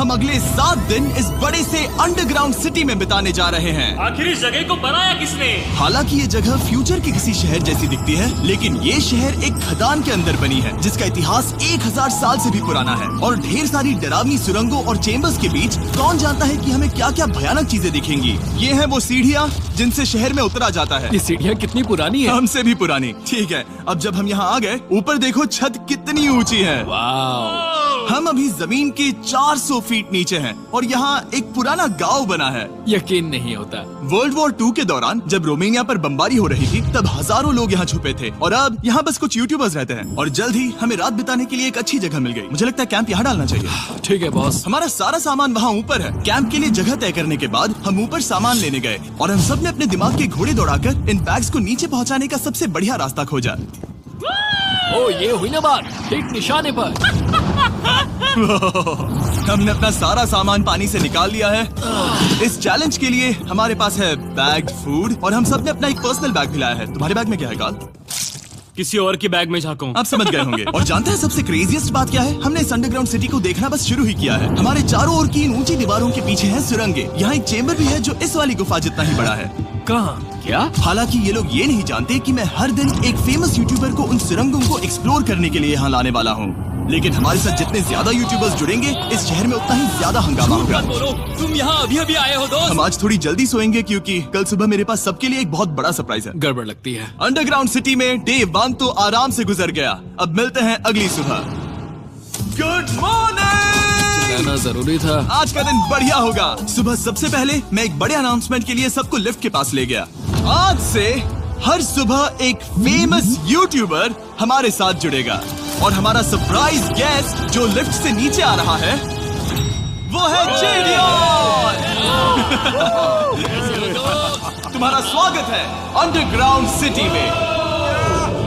हम अगले 7 दिन इस बड़े से अंडरग्राउंड सिटी में बिताने जा रहे हैं। आखिर इस जगह को बनाया किसने? हालांकि ये जगह फ्यूचर के किसी शहर जैसी दिखती है, लेकिन ये शहर एक खदान के अंदर बनी है जिसका इतिहास 1000 साल से भी पुराना है और ढेर सारी डरावनी सुरंगों और चेम्बर्स के बीच कौन जानता है कि हमें क्या क्या भयानक चीजें दिखेंगी। ये है वो सीढ़ियाँ जिनसे शहर में उतरा जाता है। ये सीढ़ियाँ कितनी पुरानी है? हमसे भी पुरानी। ठीक है, अब जब हम यहाँ आ गए, ऊपर देखो छत कितनी ऊंची है। वाव! हम अभी जमीन के 400 फीट नीचे हैं और यहाँ एक पुराना गांव बना है। यकीन नहीं होता। वर्ल्ड वॉर 2 के दौरान जब रोमानिया पर बमबारी हो रही थी तब हजारों लोग यहाँ छुपे थे और अब यहाँ बस कुछ यूट्यूबर्स रहते हैं और जल्द ही हमें रात बिताने के लिए एक अच्छी जगह मिल गई। मुझे लगता है कैंप यहाँ डालना चाहिए। ठीक है बॉस। हमारा सारा सामान वहाँ ऊपर है। कैंप के लिए जगह तय करने के बाद हम ऊपर सामान लेने गए और हम सब ने अपने दिमाग के घोड़े दौड़ाकर इन बैग्स को नीचे पहुँचाने का सबसे बढ़िया रास्ता खोजा। ओ, ये हुई ना बात, ठीक निशाने पर। हमने अपना सारा सामान पानी से निकाल लिया है। इस चैलेंज के लिए हमारे पास है बैग, फूड और हम सब ने अपना एक पर्सनल बैग भी लाया है। तुम्हारे बैग में क्या है काल? किसी और की बैग में झांकूं। आप समझ गए होंगे। और जानते हैं सबसे क्रेजीएस्ट बात क्या है? हमने इस अंडरग्राउंड सिटी को देखना बस शुरू ही किया है। हमारे चारों ओर की इन ऊंची दीवारों के पीछे है सुरंगें। यहाँ एक चेम्बर भी है जो इस वाली गुफा जितना ही बड़ा है। कहाँ? क्या? हालांकि ये लोग ये नहीं जानते कि मैं हर दिन एक फेमस यूट्यूबर को उन सुरंगों को एक्सप्लोर करने के लिए यहाँ लाने वाला हूँ। लेकिन हमारे साथ जितने ज्यादा यूट्यूबर्स जुड़ेंगे इस शहर में उतना ही ज्यादा हंगामा होगा। तुम यहाँ अभी अभी आए हो दोस्त? हम आज थोड़ी जल्दी सोएंगे क्योंकि कल सुबह मेरे पास सबके लिए एक बहुत बड़ा सरप्राइज है। गड़बड़ लगती है। अंडरग्राउंड सिटी में डे 1 तो आराम से गुजर गया। अब मिलते हैं अगली सुबह। Good morning. जाना जरूरी था। आज का दिन बढ़िया होगा। सुबह सबसे पहले मैं एक बड़े अनाउंसमेंट के लिए सबको लिफ्ट के पास ले गया। आज से हर सुबह एक फेमस यूट्यूबर हमारे साथ जुड़ेगा और हमारा सरप्राइज गेस्ट जो लिफ्ट से नीचे आ रहा है वो है जेडियन। तुम्हारा स्वागत है अंडरग्राउंड सिटी में।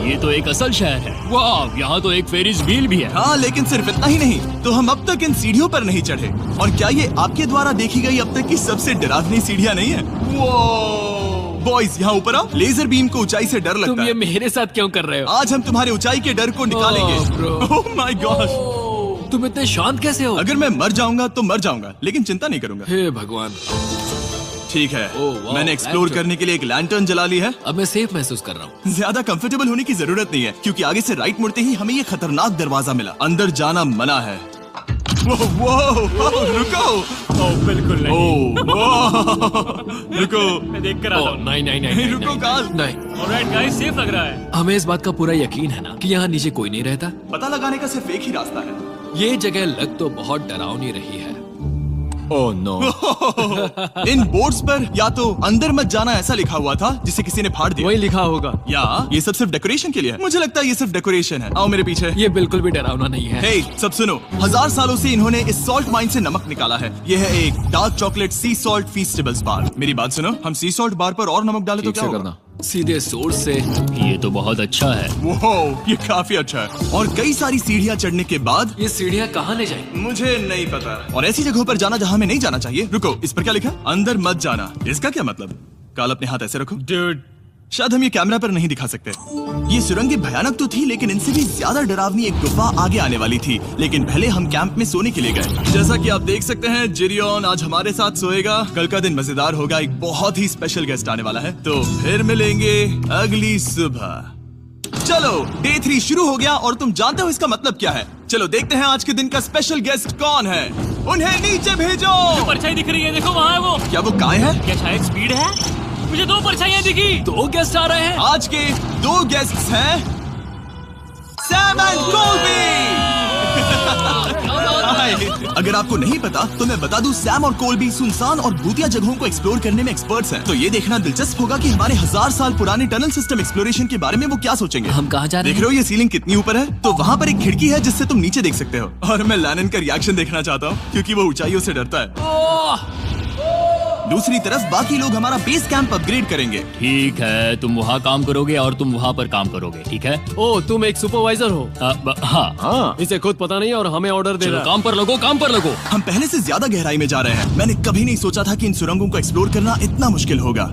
ये तो एक असल शहर है। वाह, यहाँ तो एक फेरिस व्हील भी है। हाँ, लेकिन सिर्फ इतना ही नहीं, तो हम अब तक इन सीढ़ियों पर नहीं चढ़े। और क्या ये आपके द्वारा देखी गई अब तक की सबसे डरावनी सीढ़ियाँ नहीं है? बॉयज यहाँ ऊपर आओ। लेजर बीम को ऊंचाई से डर लगता है। तुम ये मेरे साथ क्यों कर रहे हो? आज हम तुम्हारे ऊंचाई के डर को निकालेंगे। ओह माय गॉड, तुम इतने शांत कैसे हो? अगर मैं मर जाऊंगा तो मर जाऊंगा, लेकिन चिंता नहीं करूंगा। हे भगवान। ठीक है, मैंने एक्सप्लोर करने के लिए एक लैंटर्न जला ली है। अब मैं सेफ महसूस कर रहा हूँ। ज्यादा कंफर्टेबल होने की जरूरत नहीं है क्योंकि आगे से राइट मुड़ते ही हमें ये खतरनाक दरवाजा मिला। अंदर जाना मना है। रुको। बिल्कुल नहीं। रुको, मैं देख कर आता हूँ। नहीं, रुको काल। नहीं। ऑलराइट गाइस, सेफ लग रहा है। हमें इस बात का पूरा यकीन है ना कि यहाँ नीचे कोई नहीं रहता। पता लगाने का सिर्फ एक ही रास्ता है। ये जगह लग तो बहुत डरावनी रही है। Oh no. इन बोर्ड्स पर या तो अंदर मत जाना ऐसा लिखा हुआ था जिसे किसी ने फाड़ दिया। वही लिखा होगा। या ये सब सिर्फ डेकोरेशन के लिए है। मुझे लगता है ये सिर्फ डेकोरेशन है। आओ मेरे पीछे। ये बिल्कुल भी डरावना नहीं है। हे, सब सुनो। 1000 सालों से इन्होंने इस सॉल्ट माइन से नमक निकाला है। ये है एक डार्क चॉकलेट सी सॉल्ट फीस्टेबल्स बार। मेरी बात सुनो, हम सी सॉल्ट बार पर और नमक डाले तो क्या होगा? सीधे सोर्स से। ये तो बहुत अच्छा है। वो ये काफी अच्छा है। और कई सारी सीढ़ियाँ चढ़ने के बाद ये सीढ़ियाँ कहाँ ले जाएंगी? मुझे नहीं पता। और ऐसी जगहों पर जाना जहाँ हमें नहीं जाना चाहिए। रुको, इस पर क्या लिखा? अंदर मत जाना। इसका क्या मतलब? काल अपने हाथ ऐसे रखो। Dude, शायद हम ये कैमरा पर नहीं दिखा सकते। ये सुरंगें भयानक तो थी, लेकिन इनसे भी ज्यादा डरावनी एक गुफा आगे आने वाली थी। लेकिन पहले हम कैंप में सोने के लिए गए। जैसा कि आप देख सकते हैं, जिरियन आज हमारे साथ सोएगा। कल का दिन मजेदार होगा। एक बहुत ही स्पेशल गेस्ट आने वाला है। तो फिर मिलेंगे अगली सुबह। चलो, डे 3 शुरू हो गया और तुम जानते हो इसका मतलब क्या है? चलो देखते हैं आज के दिन का स्पेशल गेस्ट कौन है। उन्हें नीचे भेजो। परछाई दिख रही है, देखो वहाँ है वो। क्या वो काय है? क्या शायद स्पीड है? मुझे 2 परछाइयाँ दिखी। 2 गेस्ट आ रहे हैं। आज के 2 गेस्ट्स हैं सैम एंड कोल्बी। अगर आपको नहीं पता तो मैं बता दूं, सैम और कोल्बी सुनसान और भूतिया जगहों को एक्सप्लोर करने में एक्सपर्ट्स हैं। तो ये देखना दिलचस्प होगा कि हमारे 1000 साल पुराने टनल सिस्टम एक्सप्लोरेशन के बारे में वो क्या सोचेंगे। हम कहाँ जा रहे हैं? देख रहे हो ये सीलिंग कितनी ऊपर है? तो वहाँ पर एक खिड़की है जिससे तुम नीचे देख सकते हो। और मैं लैनन का रिएक्शन देखना चाहता हूँ क्योंकि वो ऊंचाइयों से डरता है। दूसरी तरफ बाकी लोग हमारा बेस कैंप अपग्रेड करेंगे। ठीक है, तुम वहाँ काम करोगे और तुम वहाँ पर काम करोगे, ठीक है? ओ, तुम एक सुपरवाइजर हो? हाँ। इसे खुद पता नहीं और हमें ऑर्डर दे रहा है। काम पर लगो, काम पर लगो। हम पहले से ज्यादा गहराई में जा रहे हैं। मैंने कभी नहीं सोचा था कि इन सुरंगों को एक्सप्लोर करना इतना मुश्किल होगा।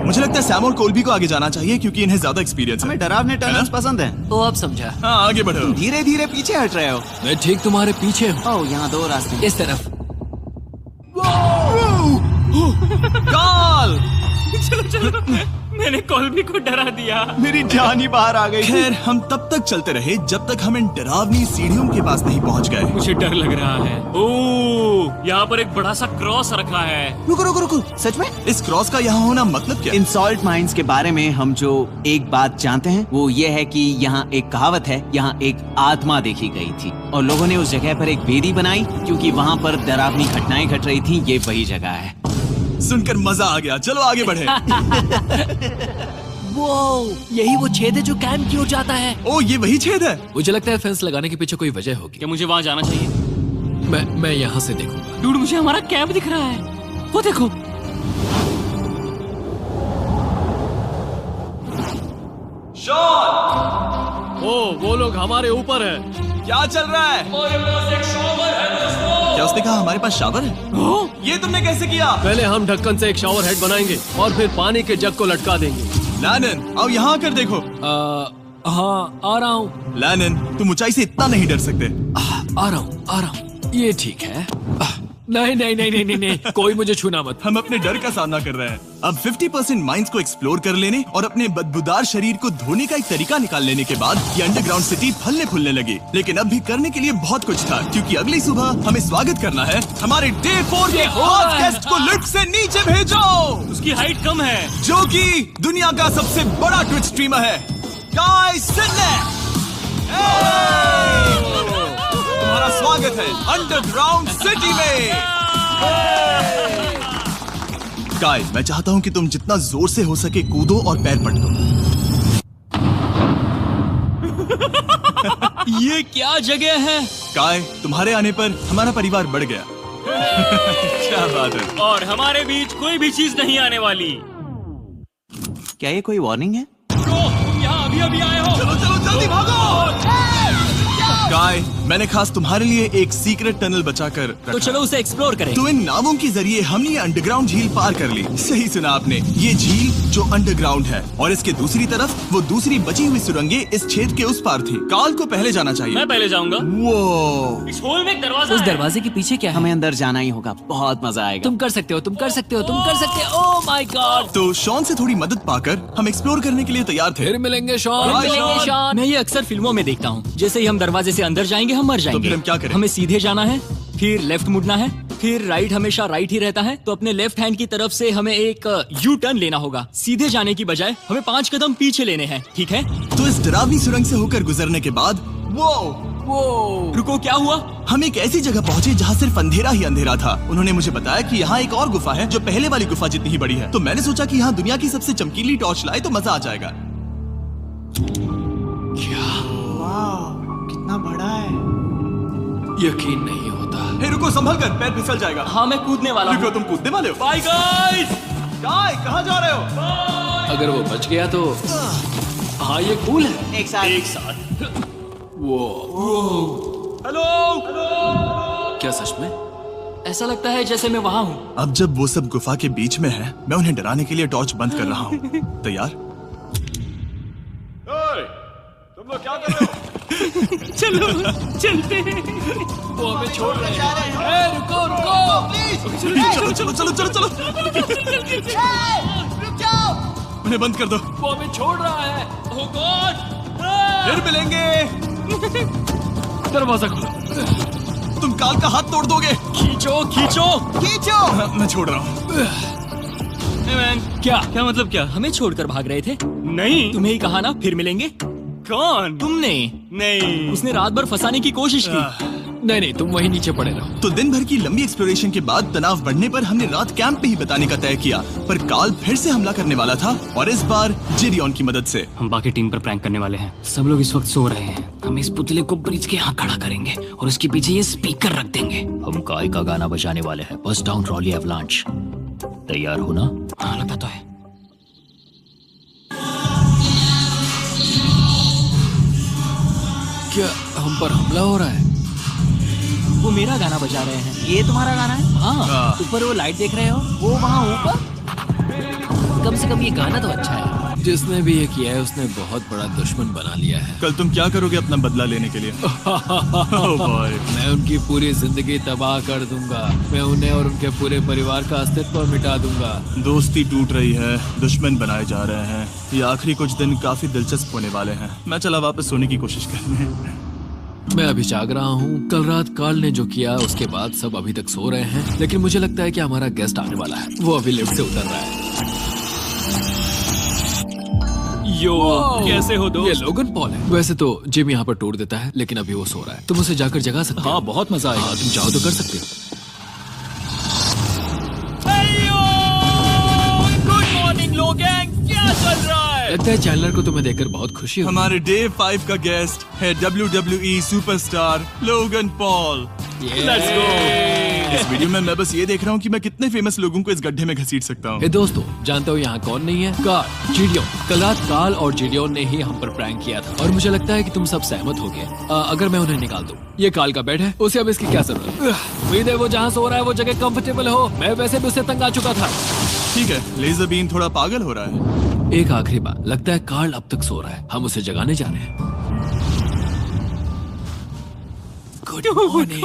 मुझे लगता है सैम और कोल्बी को आगे जाना चाहिए क्योंकि इन्हें ज्यादा एक्सपीरियंस है। हमें डरावने टनल्स पसंद हैं। तो अब समझा। हाँ आगे बढ़ो। धीरे धीरे पीछे हट रहे हो। मैं ठीक तुम्हारे पीछे हूँ। ओह, यहाँ 2 रास्ते हैं। इस तरफ। काल! चलो चलो, मैंने कोल्बी को डरा दिया। मेरी जान ही बाहर आ गई। खैर हम तब तक चलते रहे जब तक हम इन डरावनी सीढ़ियों के पास नहीं पहुंच गए। मुझे डर लग रहा है। ओह, यहाँ पर एक बड़ा सा क्रॉस रखा है। रुको रुको रुको, सच में? इस क्रॉस का यहाँ होना मतलब क्या? इन सॉल्ट माइंस के बारे में हम जो एक बात जानते हैं वो ये है कि यहाँ एक कहावत है, यहाँ एक आत्मा देखी गई थी और लोगों ने उस जगह पर एक वेदी बनाई क्योंकि वहाँ पर डरावनी घटनाएं घट रही थी। ये वही जगह है। सुनकर मजा आ गया, चलो आगे बढ़े। वो यही वो छेद है जो कैंप की ओर जाता है। ओ ये वही छेद है। मुझे लगता है फेंस लगाने के पीछे कोई वजह होगी। क्या मुझे वहाँ जाना चाहिए? मैं यहाँ से देखूंगा। डूड, मुझे हमारा कैंप दिख रहा है। वो देखो। शॉन! ओ वो लोग हमारे ऊपर है। क्या चल रहा है? क्या उसने कहा हमारे पास शावर है? ये तुमने कैसे किया? पहले हम ढक्कन से एक शावर हेड बनाएंगे और फिर पानी के जग को लटका देंगे। लैनन आओ यहाँ आकर देखो। हाँ आ रहा हूँ। लैनन तुम ऊंचाई से इतना नहीं डर सकते। आ रहा हूँ। ये ठीक है। नहीं नहीं नहीं नहीं नहीं नहीं, कोई मुझे छूना मत। हम अपने डर का सामना कर रहे हैं। अब 50% माइंस को एक्सप्लोर कर लेने और अपने बदबूदार शरीर को धोने का एक तरीका निकाल लेने के बाद ये अंडरग्राउंड सिटी फलने फूलने लगी। लेकिन अब भी करने के लिए बहुत कुछ था क्योंकि अगली सुबह हमें स्वागत करना है हमारे डे 4 के खास गेस्ट को लिफ्ट से नीचे भेजो। उसकी हाइट कम है। जो कि दुनिया का सबसे बड़ा ट्विच स्ट्रीमर है, गाय सिडनेक। तुम्हारा स्वागत है अंडरग्राउंड सिटी में। गाय, मैं चाहता हूँ कि तुम जितना जोर से हो सके कूदो और पैर पटको। ये क्या जगह है? गाय, तुम्हारे आने पर हमारा परिवार बढ़ गया। क्या बात है। और हमारे बीच कोई भी चीज नहीं आने वाली। क्या ये कोई वार्निंग है? तुम यहाँ अभी अभी आए हो। चलो चलो जल्दी भागो। गाय, मैंने खास तुम्हारे लिए एक सीक्रेट टनल बचाकर रखा। तो चलो उसे एक्सप्लोर करें। तो इन नावों के जरिए हमने ये अंडरग्राउंड झील पार कर ली। सही सुना आपने, ये झील जो अंडरग्राउंड है और इसके दूसरी तरफ वो दूसरी बची हुई सुरंगें इस छेद के उस पार थी। काल को पहले जाना चाहिए। मैं पहले जाऊंगा। वो इस होल में एक दरवाजा उस है। दरवाजे के पीछे क्या है? हमें अंदर जाना ही होगा, बहुत मजा आएगा। तुम कर सकते हो, तुम कर सकते हो, तुम कर सकते हो। Oh my God. तो शॉन से थोड़ी मदद पाकर हम एक्सप्लोर करने के लिए तैयार थे। फिर मिलेंगे शॉन। बाय, मिलेंगे शॉन। मैं ये अक्सर फिल्मों में देखता हूँ। जैसे ही हम दरवाजे से अंदर जाएंगे हम मर जाएंगे। फिर हम क्या करें? हमें सीधे जाना है, फिर लेफ्ट मुड़ना है, फिर राइट हमेशा राइट ही रहता है। तो अपने लेफ्ट हैंड की तरफ से हमें एक यू टर्न लेना होगा। सीधे जाने की बजाय हमें 5 कदम पीछे लेने हैं, ठीक है? तो इस डरावनी सुरंग से होकर गुजरने के बाद वो रुको, क्या हुआ? हम एक ऐसी जगह पहुंचे जहाँ सिर्फ अंधेरा ही अंधेरा था। उन्होंने मुझे बताया कि यहाँ एक और गुफा है जो पहले वाली गुफा जितनी ही बड़ी है। तो मैंने सोचा कि यहाँ दुनिया की सबसे चमकीली टॉर्च लाए तो मजा आ जाएगा। कितना बड़ा है। यकीन नहीं होता। हे रुको, संभल कर, पैर फिसल जाएगा। हाँ, मैं कूदने वाला रुको, हूँ। तुम कूदने वाले हो? Bye guys. गाय, कहाँ जा रहे हो? अगर वो बच गया तो हाँ ये कूल है। एक साथ। एक साथ। हेलो। क्या सच में? ऐसा लगता है जैसे मैं वहाँ हूँ। अब जब वो सब गुफा के बीच में है, मैं उन्हें डराने के लिए टॉर्च बंद कर रहा हूँ। तैयार? तुम लोग क्या कर रहे हो? चलो चलते हैं। वो हमें छोड़ रहे हैं। रुको रुको। चलो चलो चलो चलो चलो। उन्हें बंद कर दो। वो हमें छोड़ रहा है। Oh God! फिर मिलेंगे। दरवाजा खोलो। तुम काल का हाथ तोड़ दोगे। खींचो खींचो खींचो। मैं छोड़ रहा हूँ। Hey man, क्या मतलब क्या? हमें छोड़कर भाग रहे थे? नहीं, तुम्हें ही कहा ना फिर मिलेंगे। कौन? तुमने? नहीं, उसने रात भर फंसाने की कोशिश की। नहीं नहीं, तुम वहीं नीचे पड़े रहो। तो दिन भर की लंबी एक्सप्लोरेशन के बाद तनाव बढ़ने पर हमने रात कैंप पे ही बताने का तय किया। पर काल फिर से हमला करने वाला था और इस बार जिरियन की मदद से। हम बाकी टीम पर प्रैंक करने वाले हैं। सब लोग इस वक्त सो रहे हैं। हम इस पुतले को ब्रिज के यहाँ खड़ा करेंगे और उसके पीछे ये स्पीकर रख देंगे। हम काय का गाना बजाने वाले हैं। बस डाउन रॉली एवलांच। तैयार हो ना? हाँ, लगता तो है। क्या हम पर हमला हो रहा है? वो मेरा गाना बजा रहे हैं। ये तुम्हारा गाना है? हाँ, ऊपर वो लाइट देख रहे हो? वो वहाँ ऊपर? कम से कम ये गाना तो अच्छा है। जिसने भी ये किया है उसने बहुत बड़ा दुश्मन बना लिया है। कल तुम क्या करोगे अपना बदला लेने के लिए? Oh boy. मैं उनकी पूरी जिंदगी तबाह कर दूंगा। मैं उन्हें और उनके पूरे परिवार का अस्तित्व मिटा दूंगा। दोस्ती टूट रही है, दुश्मन बनाए जा रहे हैं। ये आखिरी कुछ दिन काफी दिलचस्प होने वाले हैं। मैं चला वापस सोने की कोशिश करने। मैं अभी जाग रहा हूँ। कल रात कार्ल ने जो किया उसके बाद सब अभी तक सो रहे हैं, लेकिन मुझे लगता है कि हमारा गेस्ट आने वाला है। वो अभी लिफ्ट से उतर रहा है। यो, कैसे हो दोस्त? ये लोगन पॉल है। वैसे तो जिम यहाँ पर टूट देता है, लेकिन अभी वो सो रहा है। तुम उसे जाकर जगा सकते हो? हाँ, बहुत मजा आएगा। हाँ, तुम चाहो तो कर सकते हो। गुड मॉर्निंग लोगैंग, क्या चल रहा है? लगता है चैनलर को तुम्हें देखकर बहुत खुशी हुई। हमारे डे 5 का गेस्ट है WWE superstar Logan Paul. Let's go। इस वीडियो में मैं बस ये देख रहा हूँ कि मैं कितने फेमस लोगों को इस गड्ढे में घसीट सकता हूँ। हे दोस्तों, जानते हो यहाँ कौन नहीं है? कार्ल, जिडियोन। कल रात कार्ल और जिडियोन ने ही हम पर प्रैंक किया था, और मुझे लगता है कि तुम सब सहमत हो गए। अगर मैं उन्हें निकाल दूं। ये कार्ल का बेड है, उसे अब इसकी क्या जरूरत है? उम्मीद है वो जहाँ सो रहा है वो जगह कंफर्टेबल हो। मैं वैसे भी उससे तंग आ चुका था। ठीक है, लेजर बीन थोड़ा पागल हो रहा है। एक आखिरी बात, लगता है कार्ल अब तक सो रहा है। हम उसे जगाने जा रहे हैं। Good morning.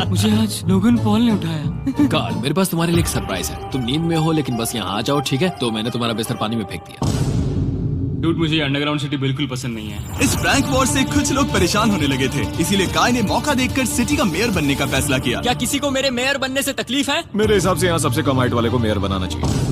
मुझे आज लोगन पॉल ने उठाया। कार्ल, मेरे पास तुम्हारे लिए एक सरप्राइज है। तुम नींद में हो, लेकिन बस यहाँ आ जाओ, ठीक है? तो मैंने तुम्हारा बिस्तर पानी में फेंक दिया। डूड, मुझे अंडरग्राउंड सिटी बिल्कुल पसंद नहीं है। इस प्रैंक वॉर से कुछ लोग परेशान होने लगे थे, इसीलिए काय ने मौका देखकर सिटी का मेयर बनने का फैसला किया। क्या किसी को मेरे मेयर बनने से तकलीफ है? मेरे हिसाब से यहाँ सबसे कम हाइट वाले को मेयर बनाना चाहिए।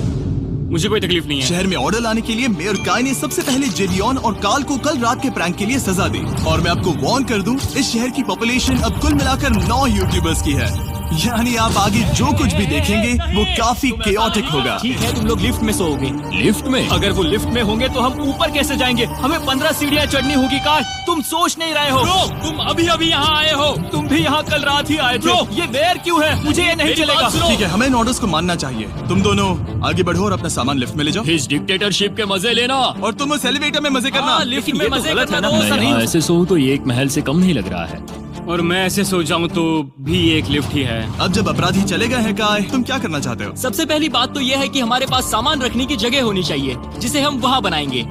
मुझे कोई तकलीफ नहीं है। शहर में ऑर्डर लाने के लिए मेयर काय ने सबसे पहले जेडियन और कार्ल को कल रात के प्रैंक के लिए सजा दी। और मैं आपको वार्न कर दूं, इस शहर की पॉपुलेशन अब कुल मिलाकर 9 यूट्यूबर्स की है। यानी आप आगे जो कुछ भी देखेंगे वो काफी केओटिक होगा। ठीक है, तुम लोग लिफ्ट में सोओगे। लिफ्ट में? अगर वो लिफ्ट में होंगे तो हम ऊपर कैसे जाएंगे? हमें 15 सीढ़ियाँ चढ़नी होगी। कार, तुम सोच नहीं रहे हो। तुम अभी अभी यहाँ आए हो। तुम भी यहाँ कल रात ही आए थे। ये देर क्यों है? मुझे ये नहीं चलेगा। ठीक है, हमें इन ऑर्डर्स को मानना चाहिए। तुम दोनों आगे बढ़ो और अपना सामान लिफ्ट में ले जाओ। इस डिक्टेटरशिप के मजे लेना। और तुम उस एलिवेटर में मजे करना। लिफ्ट में मजे गलत है ना? करना। ऐसे सोऊं तो ये एक महल से कम नहीं लग रहा है। और मैं ऐसे सो जाऊं तो भी एक लिफ्ट ही है। अब जब अपराधी चले गए हैं काय, तुम क्या करना चाहते हो? सबसे पहली बात तो यह है कि हमारे पास सामान रखने की जगह होनी चाहिए, जिसे हम वहाँ बनाएंगे।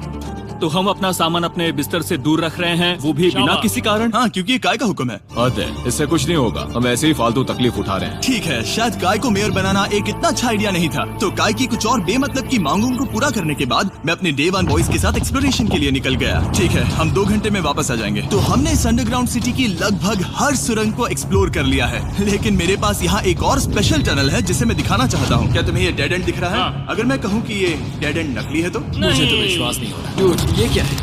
तो हम अपना सामान अपने बिस्तर से दूर रख रहे हैं, वो भी बिना किसी कारण। हाँ, क्योंकि ये काय का हुक्म है। अतः इससे कुछ नहीं होगा, हम ऐसे ही फालतू तकलीफ उठा रहे हैं। ठीक है, शायद काय को मेयर बनाना एक इतना अच्छा आइडिया नहीं था। तो काय की कुछ और बेमतलब की मांगों को पूरा करने के बाद मैं अपने डे 1 बॉयज के साथ एक्सप्लोरेशन के लिए निकल गया। ठीक है, हम 2 घंटे में वापस आ जाएंगे। तो हमने इस अंडरग्राउंड सिटी की लगभग हर सुरंग को एक्सप्लोर कर लिया है, लेकिन मेरे पास यहाँ एक और स्पेशल टनल है जिसे मैं दिखाना चाहता हूँ। क्या तुम्हें ये डेड एंड दिख रहा है? हाँ। अगर मैं कहूँ कि ये डेड एंड नकली है तो? मुझे तो विश्वास नहीं हो रहा। Dude, ये क्या है?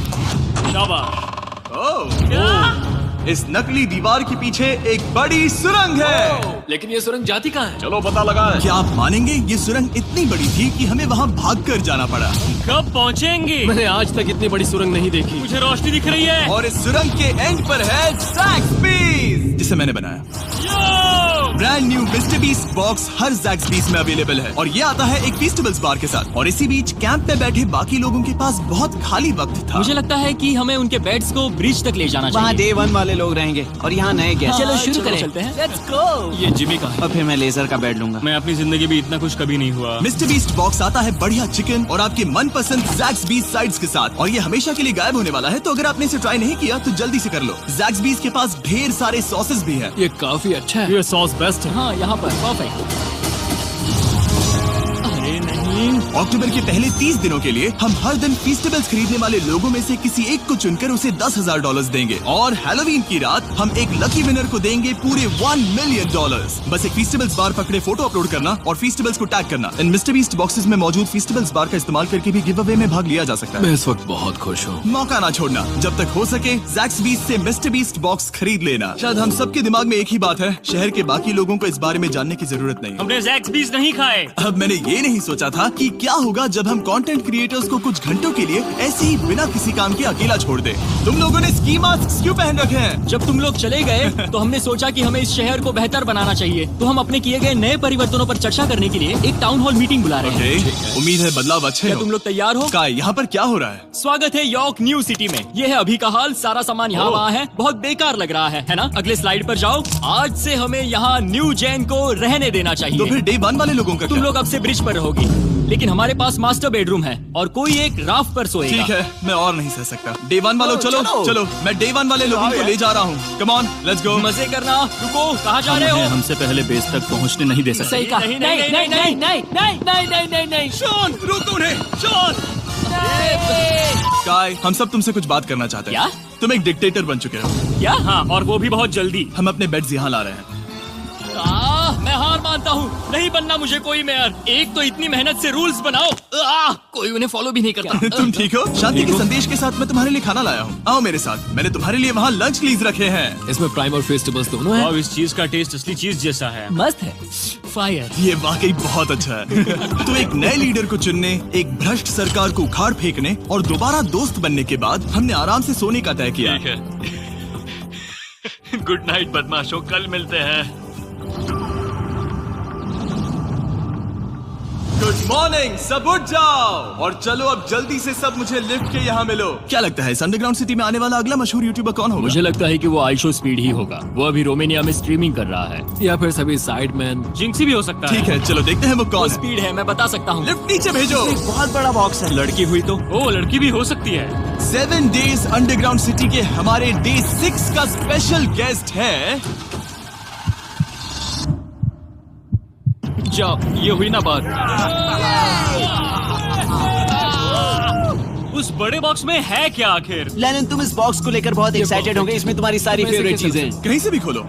ओह, इस नकली दीवार के पीछे एक बड़ी सुरंग है। लेकिन ये सुरंग जाती कहाँ है? चलो पता लगाएं। क्या आप मानेंगे, ये सुरंग इतनी बड़ी थी कि हमें वहाँ भागकर जाना पड़ा। कब पहुँचेंगे? मैंने आज तक इतनी बड़ी सुरंग नहीं देखी। मुझे रोशनी दिख रही है। और इस सुरंग के एंड पर है ज़ैक्सबीस, जिसे मैंने बनाया। Brand new Mister Beast box हर ज़ैक्सबीस में अवेलेबल है, और ये आता है एक फेस्टिवल्स बार के साथ। और इसी बीच कैंप में बैठे बाकी लोगों के पास बहुत खाली वक्त था। मुझे लगता है कि हमें उनके बेड्स को ब्रिज तक ले जाना वहाँ चाहिए। डे 1 वाले लोग रहेंगे और यहाँ नए गेस्ट। चलो शुरू करें। चलते हैं। Let's go। ये जिमी का है। और फिर मैं लेजर का बेड लूंगा। मैं अपनी जिंदगी में इतना खुश कभी नहीं हुआ। मिस्टर बीस्ट बॉक्स आता है बढ़िया चिकन और आपके मनपसंद ज़ैक्सबीस साइड्स के साथ, और ये हमेशा के लिए गायब होने वाला है। तो अगर आपने इसे ट्राई नहीं किया तो जल्दी से कर लो। ज़ैक्सबीस के पास ढेर सारे सॉसेस भी है। ये काफी अच्छा है। ये सॉस बेस्ट है। हाँ, यहाँ पर परफेक्ट। अरे नहीं, अक्टूबर के पहले 30 दिनों के लिए हम हर दिन फेस्टिवल्स खरीदने वाले लोगों में से किसी एक को चुनकर उसे $10,000 देंगे, और हैलोवीन की रात हम एक लकी विनर को देंगे पूरे $1 मिलियन। बस एक फेस्टिवल्स बार पकड़े फोटो अपलोड करना और फेस्टिवल्स को टैग करना। इन मिस्टर बीस्ट बॉक्सेस में मौजूद फेस्टिवल्स बार का इस्तेमाल करके भी गिव अवे में भाग लिया जा सकता है। मैं इस वक्त बहुत खुश हूँ। मौका ना छोड़ना, जब तक हो सके ज़ैक्सबीस से मिस्टर बीस्ट बॉक्स खरीद लेना। शायद हम सबके दिमाग में एक ही बात है, शहर के बाकी लोगों को इस बारे में जानने की जरूरत नहीं। हमने ज़ैक्सबीस नहीं खाए। अब मैंने ये नहीं सोचा था कि क्या होगा जब हम कंटेंट क्रिएटर्स को कुछ घंटों के लिए ऐसे ही बिना किसी काम के अकेला छोड़ दे। तुम लोगों ने स्की मास्क क्यों पहन रखे हैं? जब तुम लोग चले गए तो हमने सोचा कि हमें इस शहर को बेहतर बनाना चाहिए। तो हम अपने किए गए नए परिवर्तनों पर चर्चा करने के लिए एक टाउन हॉल मीटिंग बुला रहे हैं। उम्मीद है बदलाव अच्छे क्या हो। तुम लोग तैयार हो? काय, यहाँ पर क्या हो रहा है? स्वागत है यॉर्क न्यू सिटी में। ये है अभी का हाल। सारा सामान यहाँ वहाँ है। बहुत बेकार लग रहा है ना? अगले स्लाइड पर जाओ। आज से हमें यहाँ न्यू जेन को रहने देना तो चाहिए। फिर डे 1 वाले लोगों का तुम क्या? लोग अब से ब्रिज पर रहोगी। लेकिन हमारे पास मास्टर बेडरूम है और कोई एक राफ्ट पर सोएगा। ठीक है, मैं और नहीं सह सकता। डे 1 वालों चलो चलो, मैं डे 1 वाले लोगों को ले जा रहा हूँ। Come on, let's go. मजे करना। रुको, कहाँ जा रहे हो? हमसे पहले बेस तक पहुंचने नहीं दे सकते। सही कहा। नहीं नहीं नहीं नहीं नहीं नहीं नहीं नहीं नहीं नहीं। शॉन, रोको उन्हें। शॉन, काय, हम सब तुमसे कुछ बात करना चाहते हैं। क्या? तुम एक डिक्टेटर बन चुके हो। क्या? हाँ, और वो भी बहुत जल्दी। हम अपने बेड्स यहाँ ला रहे हैं। मैं हार मानता हूँ। नहीं बनना मुझे कोई मेयर। एक तो इतनी मेहनत से रूल्स बनाओ, कोई उन्हें फॉलो भी नहीं करता। तुम ठीक हो? शांति के संदेश के साथ मैं तुम्हारे लिए खाना लाया हूँ। आओ मेरे साथ, मैंने तुम्हारे लिए वहाँ लंच लीज रखे हैं। इसमें प्राइम और फेस्टिवल्स दोनों हैं। और इस चीज का टेस्ट असली चीज जैसा है। मस्त है। फायर। ये वाकई बहुत अच्छा है। तो एक नए लीडर को चुनने, एक भ्रष्ट सरकार को उखाड़ फेंकने और दोबारा दोस्त बनने के बाद हमने आराम से सोने का तय किया। गुड नाइट बदमाशों, कल मिलते हैं। गुड मॉर्निंग, सब उठ जाओ और चलो अब जल्दी से सब मुझे लिफ्ट के यहाँ मिलो। क्या लगता है इस अंडरग्राउंड सिटी में आने वाला अगला मशहूर यूट्यूबर कौन होगा? मुझे लगता है कि वो आइशो स्पीड ही होगा। वो अभी रोमानिया में स्ट्रीमिंग कर रहा है। या फिर सभी साइडमैन। जिंक्सी भी हो सकता है। ठीक है, चलो देखते हैं वो कौन है। स्पीड है, मैं बता सकता हूँ। लिफ्ट नीचे भेजो। बहुत बड़ा बॉक्स है। लड़की हुई तो ओ लड़की भी हो सकती है। 7 डेज अंडरग्राउंड सिटी के हमारे डे 6 का स्पेशल गेस्ट है। जाओ, ये हुई ना बात। उस बड़े बॉक्स में है क्या आखिर? लेनिन, तुम इस बॉक्स को लेकर बहुत एक्साइटेड होंगे। इसमें तुम्हारी सारी फेवरेट चीजें हैं। कहीं से भी खोलो।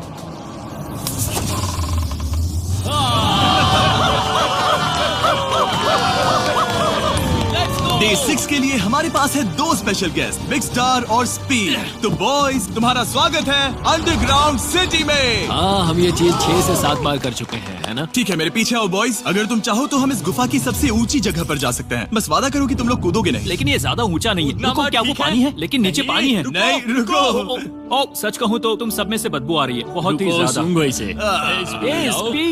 डे 6 के लिए हमारे पास है 2 स्पेशल गेस्ट, बिग स्टार और स्पीड। तो बॉयज, तुम्हारा स्वागत है अंडरग्राउंड सिटी में। हाँ, हम ये चीज 6 से 7 बार कर चुके हैं, है ना? ठीक है, मेरे पीछे आओ बॉयज। अगर तुम चाहो तो हम इस गुफा की सबसे ऊंची जगह पर जा सकते हैं। बस वादा करो कि तुम लोग कूदोगे नहीं। लेकिन ये ज्यादा ऊंचा नहीं है। रुको, क्या वो पानी है? लेकिन नीचे पानी है। नहीं, रुको। ओ, सच कहूँ तो तुम सब में से बदबू आ रही है, बहुत ही ज्यादा। सूंघो इसे।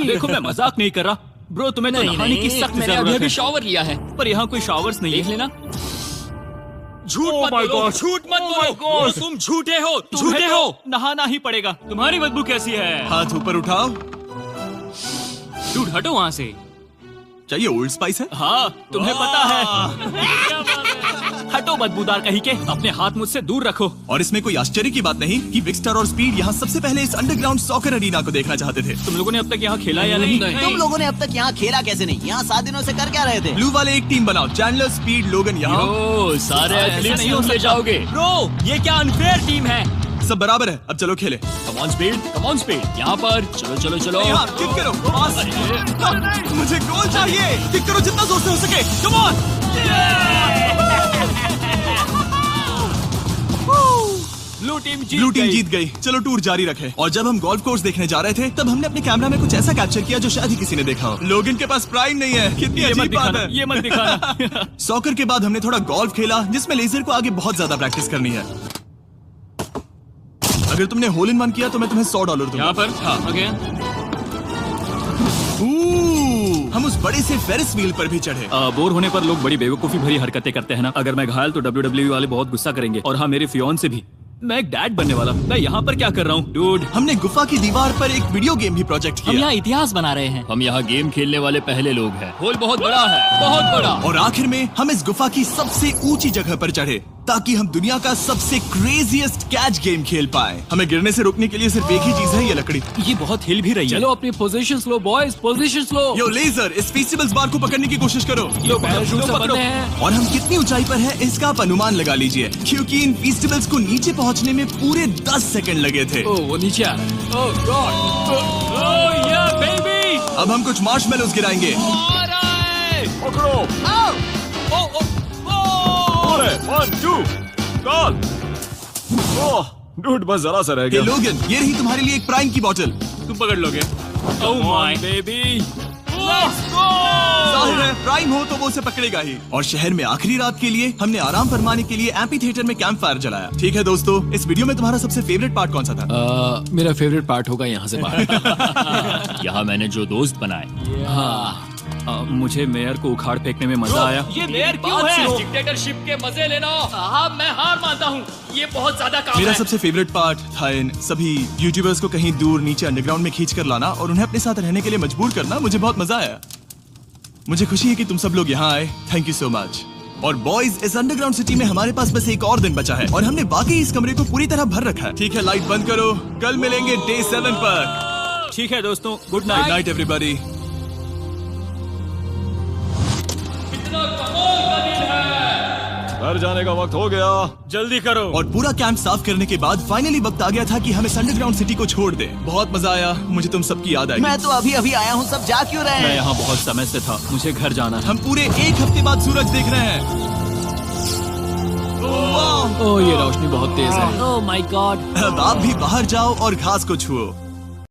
देखो, मैं मजाक नहीं कर रहा ब्रो, तुम्हें तो नहाने की सख्त मैंने जरूरत अभी है। शावर लिया है। पर यहाँ कोई शावर्स नहीं देख है। लेना। झूठ Oh मत my बोलो, God. झूठ मत Oh my बोलो। God. तुम झूठे हो, तुम्हें झूठे तो हो। नहाना ही पड़ेगा। तुम्हारी बदबू कैसी है? हाथ ऊपर उठाओ। डूड, हटो वहाँ से। चाहिए ओल्ड स्पाइस है? हाँ, तुम्हें पता है। हटो बदबूदार कहीं के, अपने हाथ मुझसे दूर रखो। और इसमें कोई आश्चर्य की बात नहीं कि बिग स्टार और स्पीड यहाँ सबसे पहले इस अंडरग्राउंड सॉकर अरीना को देखना चाहते थे। तुम लोगों ने अब तक यहाँ खेला या नहीं? तुम लोगों ने अब तक यहाँ खेला कैसे नहीं? यहाँ 7 दिनों से कर क्या रहे थे? ब्लू वाले एक टीम बनाओ, चैंडलर, स्पीड, लोगन यहाँ। ओ, सारे एथलीट्स नहीं हो तुम ले जाओगे। ब्रो, ये क्या अनफेयर टीम है। सब बराबर है, अब चलो खेले। Come on speed, come on speed. यहाँ पर चलो चलो चलो। यहाँ किक करो, पास। मुझे गोल चाहिए। किक करो जितना जोर से हो सके। Come on. ब्लू टीम जीत गई। चलो टूर जारी रखें। और जब हम गोल्फ कोर्स देखने जा रहे थे तब हमने अपने कैमरा में कुछ ऐसा कैप्चर किया जो शायद ही किसी ने देखा हो। लोगन के पास प्राइम नहीं है। कितनी ये मत अजीब बात दिखाना, है। ये मत दिखाना। सॉकर के बाद हमने थोड़ा गोल्फ खेला जिसमें लेजर को आगे बहुत ज्यादा प्रैक्टिस करनी है। अगर तुमने होल इन वन किया तो मैं तुम्हें $100 दूंगा। यहाँ पर? हाँ। ओके। हम उस बड़े से फेरिस व्हील पर भी चढ़े। बोर होने पर लोग बड़ी बेवकूफी भरी हरकतें करते हैं ना। अगर मैं घायल तो WWE वाले बहुत गुस्सा करेंगे। और हाँ, मेरे फियोन से भी। मैं एक डैड बनने वाला। मैं यहाँ पर क्या कर रहा हूँ डूड? हमने गुफा की दीवार पर एक वीडियो गेम भी प्रोजेक्ट हम किया। यहाँ इतिहास बना रहे हैं। हम यहाँ गेम खेलने वाले पहले लोग हैं। होल बहुत बड़ा है, बहुत बड़ा। और आखिर में हम इस गुफा की सबसे ऊंची जगह पर चढ़े ताकि हम दुनिया का सबसे क्रेजीएस्ट कैच गेम खेल पाए। हमें गिरने से रोकने के लिए सिर्फ एक ही चीज है, ये लकड़ी। ये बहुत हिल भी रही है। चलो अपनी पोजीशन लो बॉयज, पोजीशन लो। यो लेजर, इस फेस्टिवल्स बार को पकड़ने की कोशिश करो। लो पैराशूट से बंधे हैं। और हम कितनी ऊंचाई पर हैं इसका आप अनुमान लगा लीजिए, क्योंकि इन फेस्टिवल्स को नीचे पहुंचने में पूरे 10 सेकंड लगे थे। ओ, वो नीचे आ रहा है। ओह गॉड। ओह या बेबी। अब हम कुछ मार्शमेलोस गिराएंगे। पकड़ो। अरे 1 2 कॉल। ओह डूड, बस जरा सा रह हे गया। लोगन, ये रही तुम्हारे लिए एक प्राइम की बोतल। तुम पकड़ लोगे? Oh my baby. जाहिर है प्राइम हो तो वो उसे पकड़ेगा ही। और शहर में आखिरी रात के लिए हमने आराम फरमाने के लिए एम्पी थिएटर में कैंप फायर जलाया। ठीक है दोस्तों, इस वीडियो में तुम्हारा सबसे फेवरेट पार्ट कौन सा था? मेरा फेवरेट पार्ट होगा यहाँ से बाहर। यहाँ मैंने जो दोस्त बनाए। हाँ, मुझे मेयर को उखाड़ फेंकने में मजा आया। ये मेयर क्यों है? डिक्टेटरशिप के मजे लेना। साहब, मैं हार मानता हूँ। ये बहुत ज्यादा काम मेरा है। सबसे फेवरेट पार्ट था इन सभी यूट्यूबर्स को कहीं दूर नीचे अंडरग्राउंड में खींच कर लाना और उन्हें अपने साथ रहने के लिए मजबूर करना। मुझे बहुत मजा आया। मुझे खुशी है कि तुम सब लोग यहाँ आए। Thank you so much. और बॉयज, इस अंडरग्राउंड सिटी में हमारे पास बस एक और दिन बचा है और हमने वाकई इस कमरे को पूरी तरह भर रखा है। ठीक है, लाइट बंद करो। कल मिलेंगे डे 7 पर। ठीक है दोस्तों, good good night. Night everybody. घर जाने का वक्त हो गया। जल्दी करो। और पूरा कैंप साफ करने के बाद फाइनली वक्त आ गया था कि हम इस अंडरग्राउंड सिटी को छोड़ दे। बहुत मजा आया। मुझे तुम सबकी याद आई। मैं तो अभी अभी आया हूँ, सब जा क्यों रहे मैं हैं? यहाँ बहुत समय से था, मुझे घर जाना है। हम पूरे एक हफ्ते बाद सूरज देख रहे हैं। ओह, ये रोशनी बहुत तेज है। Oh my God. अब आप भी बाहर जाओ और घास को छुओ।